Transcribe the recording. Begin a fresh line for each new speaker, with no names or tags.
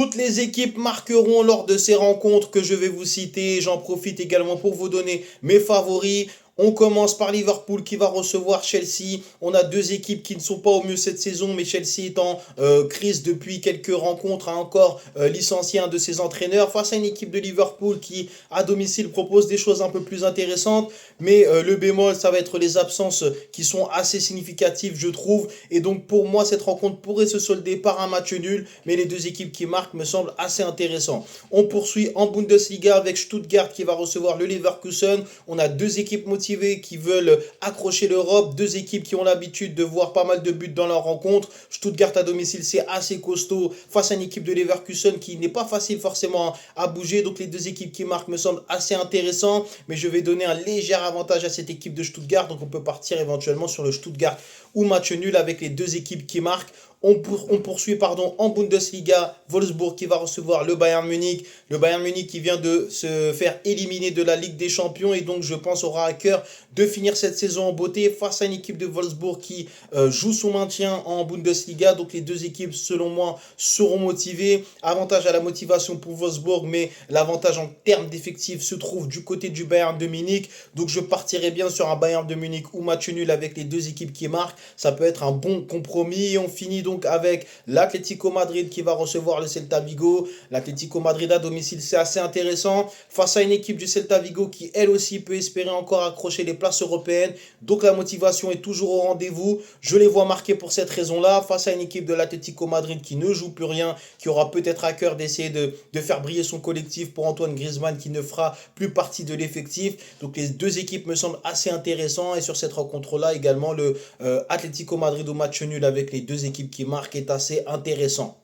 Toutes les équipes marqueront lors de ces rencontres que je vais vous citer. J'en profite également pour vous donner mes favoris. On commence par Liverpool qui va recevoir Chelsea. On a deux équipes qui ne sont pas au mieux cette saison, mais Chelsea est en crise depuis quelques rencontres, a encore licencié un de ses entraîneurs face à une équipe de Liverpool qui, à domicile, propose des choses un peu plus intéressantes. Mais le bémol, ça va être les absences qui sont assez significatives, je trouve. Et donc, pour moi, cette rencontre pourrait se solder par un match nul, mais les deux équipes qui marquent me semblent assez intéressants. On poursuit en Bundesliga avec Stuttgart qui va recevoir le Leverkusen. On a deux équipes motivées qui veulent accrocher l'Europe, deux équipes qui ont l'habitude de voir pas mal de buts dans leurs rencontres. Stuttgart à domicile, c'est assez costaud face à une équipe de Leverkusen qui n'est pas facile forcément à bouger. Donc les deux équipes qui marquent me semblent assez intéressants, mais je vais donner un léger avantage à cette équipe de Stuttgart. Donc on peut partir éventuellement sur le Stuttgart ou match nul avec les deux équipes qui marquent. On poursuit en Bundesliga, Wolfsburg qui va recevoir le Bayern Munich. Le Bayern Munich qui vient de se faire éliminer de la Ligue des Champions et donc je pense aura à cœur de finir cette saison en beauté face à une équipe de Wolfsburg qui joue son maintien en Bundesliga. Donc les deux équipes selon moi seront motivées. Avantage à la motivation pour Wolfsburg, mais l'avantage en termes d'effectifs se trouve du côté du Bayern de Munich. Donc je partirai bien sur un Bayern de Munich ou match nul avec les deux équipes qui marquent. Ça peut être un bon compromis et on finit donc avec l'Atlético Madrid qui va recevoir le Celta Vigo. L'Atlético Madrid à domicile, c'est assez intéressant face à une équipe du Celta Vigo qui elle aussi peut espérer encore accrocher les places européennes. Donc la motivation est toujours au rendez-vous. Je les vois marquer pour cette raison-là face à une équipe de l'Atlético Madrid qui ne joue plus rien, qui aura peut-être à cœur d'essayer de faire briller son collectif pour Antoine Griezmann qui ne fera plus partie de l'effectif. Donc les deux équipes me semblent assez intéressantes et sur cette rencontre-là également le Atlético Madrid au match nul avec les deux équipes qui marquent est assez intéressant.